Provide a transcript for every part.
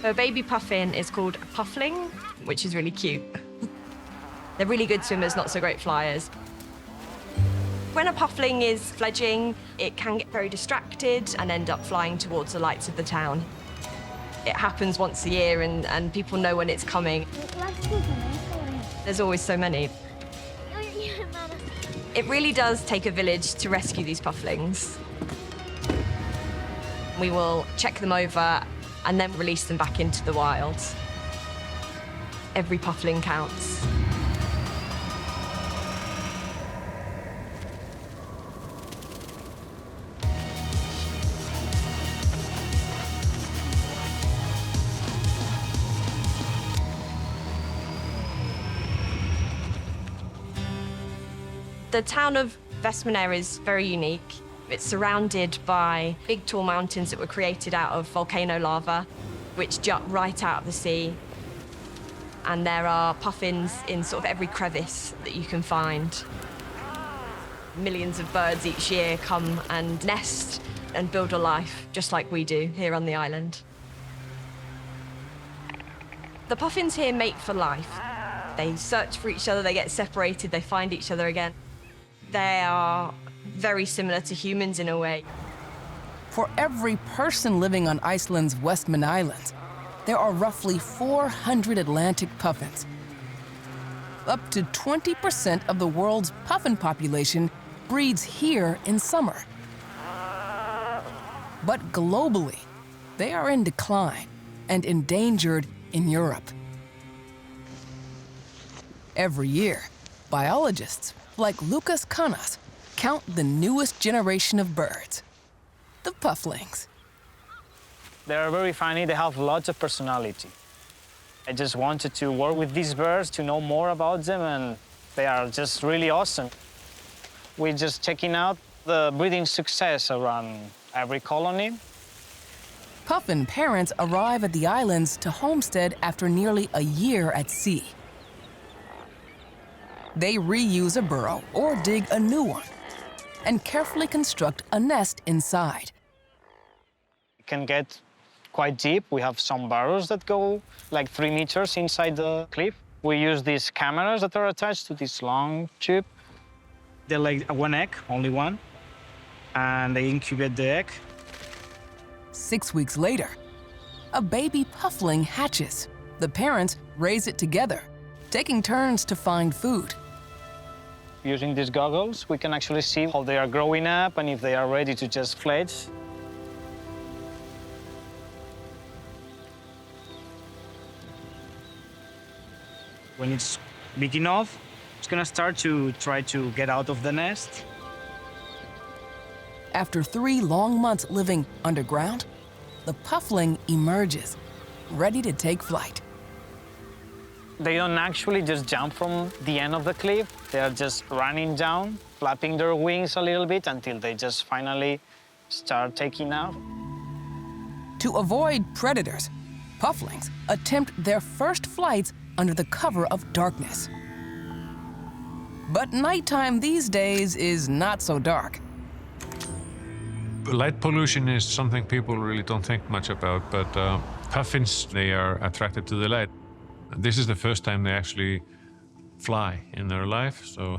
A baby puffin is called a puffling, which is really cute. They're really good swimmers, not so great flyers. When a puffling is fledging, it can get very distracted and end up flying towards the lights of the town. It happens once a year and people know when it's coming. There's always so many. It really does take a village to rescue these pufflings. We will check them over and then release them back into the wild. Every puffling counts. The town of Westman Islands is very unique. It's surrounded by big, tall mountains that were created out of volcano lava, which jut right out of the sea. And there are puffins in sort of every crevice that you can find. Millions of birds each year come and nest and build a life, just like we do here on the island. The puffins here mate for life. They search for each other, they get separated, they find each other again. They are very similar to humans in a way. For every person living on Iceland's Westman Islands, there are roughly 400 Atlantic puffins. Up to 20% of the world's puffin population breeds here in summer. But globally, they are in decline and endangered in Europe. Every year, biologists like Canas count the newest generation of birds, the pufflings. They're very funny, they have lots of personality. I just wanted to work with these birds to know more about them, and they are just really awesome. We're just checking out the breeding success around every colony. Puffin parents arrive at the islands to homestead after nearly a year at sea. They reuse a burrow or dig a new one and carefully construct a nest inside. It can get quite deep. We have some burrows that go like 3 meters inside the cliff. We use these cameras that are attached to this long tube. They lay one egg, only one, and they incubate the egg. 6 weeks later, a baby puffling hatches. The parents raise it together, taking turns to find food. Using these goggles, we can actually see how they are growing up and if they are ready to just fledge. When it's big enough, it's gonna start to try to get out of the nest. After 3 long months living underground, the puffling emerges, ready to take flight. They don't actually just jump from the end of the cliff. They are just running down, flapping their wings a little bit until they just finally start taking off. To avoid predators, pufflings attempt their first flights under the cover of darkness. But nighttime these days is not so dark. Light pollution is something people really don't think much about, but puffins, they are attracted to the light. This is the first time they actually fly in their life, so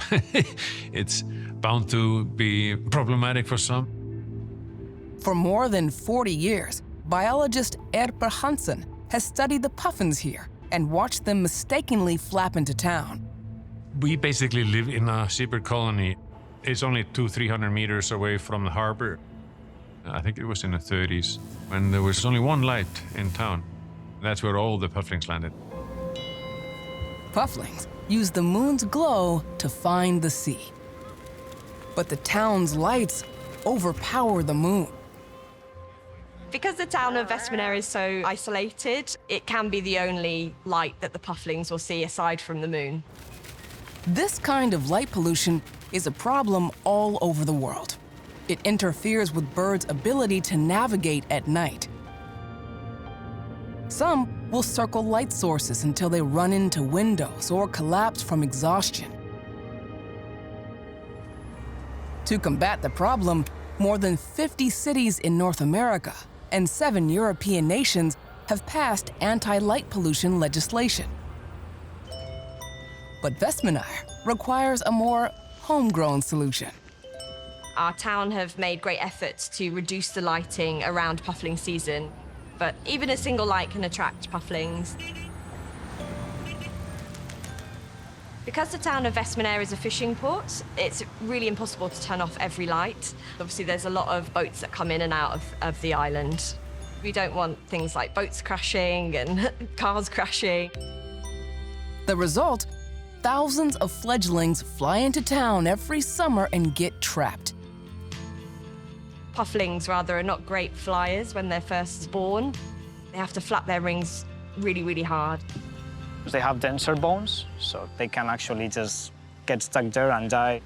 it's bound to be problematic for some. For more than 40 years, biologist Erpur Hansen has studied the puffins here and watched them mistakenly flap into town. We basically live in a seabird colony. It's only 200-300 meters away from the harbor. I think it was in the 30s, when there was only one light in town. That's where all the pufflings landed. Pufflings use the moon's glow to find the sea. But the town's lights overpower the moon. Because the town of Westman Islands is so isolated, it can be the only light that the pufflings will see aside from the moon. This kind of light pollution is a problem all over the world. It interferes with birds' ability to navigate at night. Some will circle light sources until they run into windows or collapse from exhaustion. To combat the problem, more than 50 cities in North America and 7 European nations have passed anti-light pollution legislation. But Westman Islands requires a more homegrown solution. Our town have made great efforts to reduce the lighting around puffling season, but even a single light can attract pufflings. Because the town of Westman Islands is a fishing port, it's really impossible to turn off every light. Obviously, there's a lot of boats that come in and out of the island. We don't want things like boats crashing and cars crashing. The result, thousands of fledglings fly into town every summer and get trapped. Pufflings, rather, are not great flyers when they're first born. They have to flap their wings really, really hard. They have denser bones, so they can actually just get stuck there and die.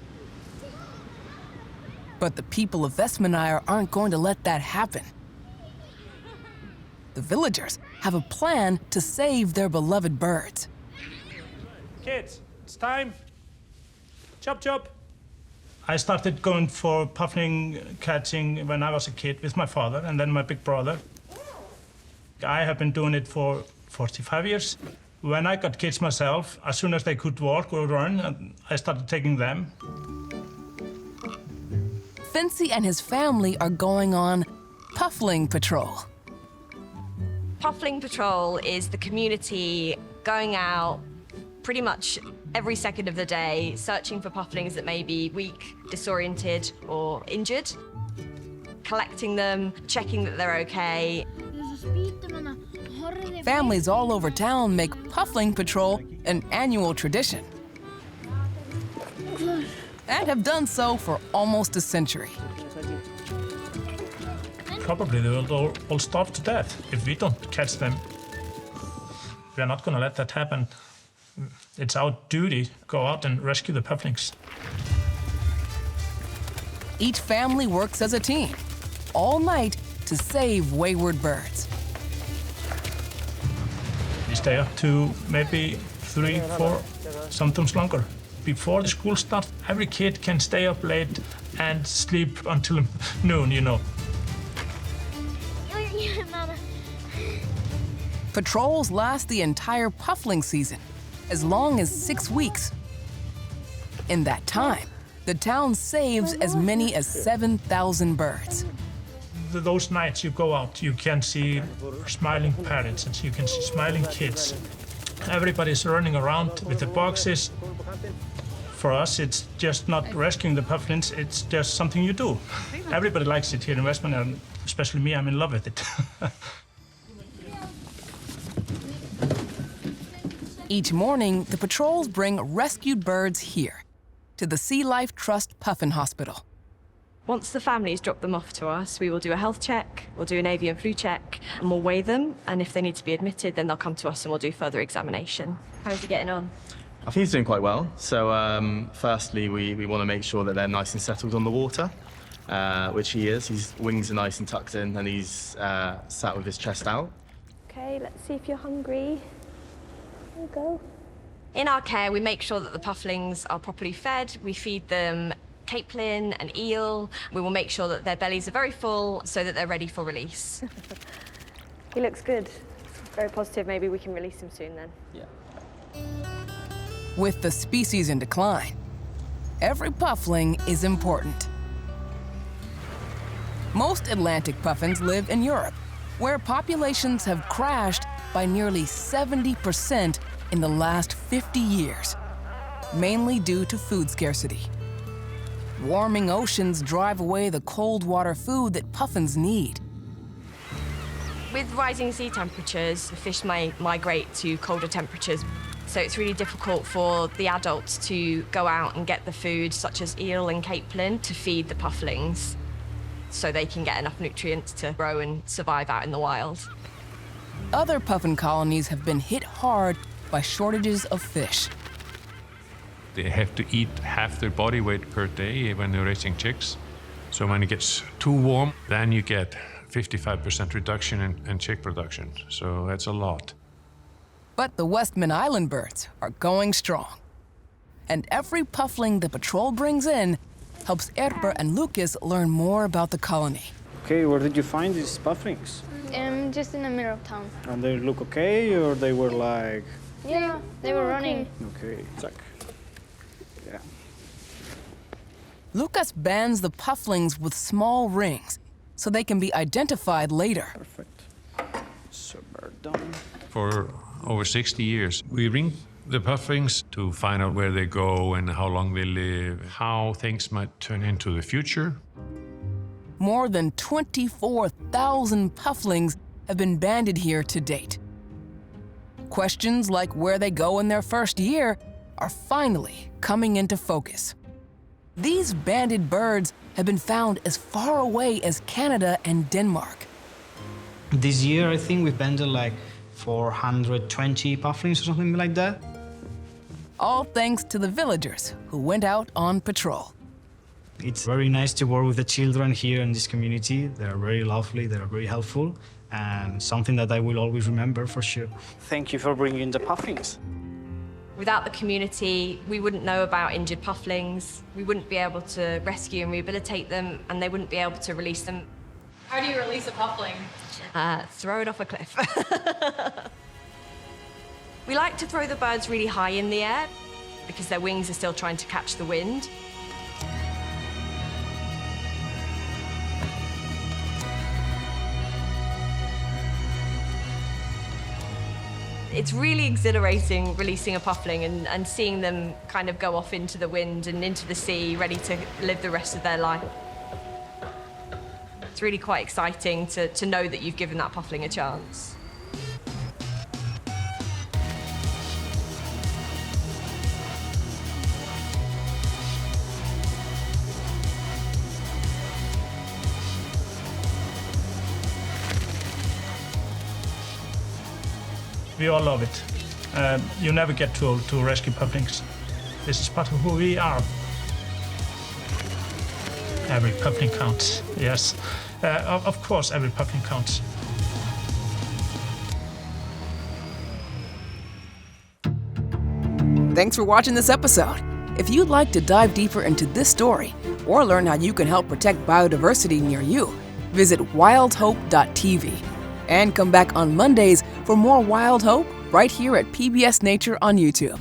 But the people of Westman Islands aren't going to let that happen. The villagers have a plan to save their beloved birds. Kids, it's time. Chop, chop. I started going for puffling catching when I was a kid with my father and then my big brother. I have been doing it for 45 years. When I got kids myself, as soon as they could walk or run, I started taking them. Fincy and his family are going on puffling patrol. Puffling patrol is the community going out pretty much every second of the day, searching for pufflings that may be weak, disoriented, or injured, collecting them, checking that they're okay. Families all over town make puffling patrol an annual tradition, and have done so for almost a century. Probably they will all starve to death if we don't catch them. We are not going to let that happen. It's our duty to go out and rescue the pufflings. Each family works as a team, all night to save wayward birds. We stay up to maybe 3, 4, sometimes longer. Before the school starts, every kid can stay up late and sleep until noon, you know. Patrols last the entire puffling season, as long as 6 weeks. In that time, the town saves as many as 7,000 birds. Those nights you go out, you can see smiling parents and you can see smiling kids. Everybody's running around with the boxes. For us, it's just not rescuing the pufflings, it's just something you do. Everybody likes it here in Westman, and especially me, I'm in love with it. Each morning, the patrols bring rescued birds here, to the Sea Life Trust Puffin Hospital. Once the families drop them off to us, we will do a health check, we'll do an avian flu check, and we'll weigh them. And if they need to be admitted, then they'll come to us and we'll do further examination. How's he getting on? I think he's doing quite well. So firstly, we want to make sure that they're nice and settled on the water, which he is. His wings are nice and tucked in, and he's sat with his chest out. Okay, let's see if you're hungry. There you go. In our care, we make sure that the pufflings are properly fed. We feed them capelin and eel. We will make sure that their bellies are very full so that they're ready for release. He looks good. Very positive. Maybe we can release him soon then. Yeah. With the species in decline, every puffling is important. Most Atlantic puffins live in Europe, where populations have crashed by nearly 70% in the last 50 years, mainly due to food scarcity. Warming oceans drive away the cold water food that puffins need. With rising sea temperatures, the fish may migrate to colder temperatures. So it's really difficult for the adults to go out and get the food, such as eel and capelin, to feed the pufflings, so they can get enough nutrients to grow and survive out in the wild. Other puffin colonies have been hit hard by shortages of fish. They have to eat half their body weight per day when they're raising chicks. So when it gets too warm, then you get 55% reduction in chick production. So that's a lot. But the Westman Island birds are going strong. And every puffling the patrol brings in helps Erpur and Lucas learn more about the colony. Okay, where did you find these pufflings? just in the middle of town. And they look okay, or they were like... Yeah, they were running. Okay, check. Yeah. Lucas bands the pufflings with small rings so they can be identified later. Perfect. So we're done. For over 60 years, we ring the pufflings to find out where they go and how long they live, how things might turn into the future. More than 24,000 pufflings have been banded here to date. Questions like where they go in their first year are finally coming into focus. These banded birds have been found as far away as Canada and Denmark. This year, I think we've banded like 420 pufflings or something like that. All thanks to the villagers who went out on patrol. It's very nice to work with the children here in this community. They're very lovely, they're very helpful, and something that I will always remember for sure. Thank you for bringing the puffins. Without the community, we wouldn't know about injured pufflings, we wouldn't be able to rescue and rehabilitate them, and they wouldn't be able to release them. How do you release a puffling? Throw it off a cliff. We like to throw the birds really high in the air because their wings are still trying to catch the wind. It's really exhilarating releasing a puffling and seeing them kind of go off into the wind and into the sea, ready to live the rest of their life. It's really quite exciting to know that you've given that puffling a chance. We all love it. You never get too old to rescue pufflings. This is part of who we are. Every puffling counts, yes. Of course, every puffling counts. Thanks for watching this episode. If you'd like to dive deeper into this story or learn how you can help protect biodiversity near you, visit wildhope.tv. And come back on Mondays for more Wild Hope right here at PBS Nature on YouTube.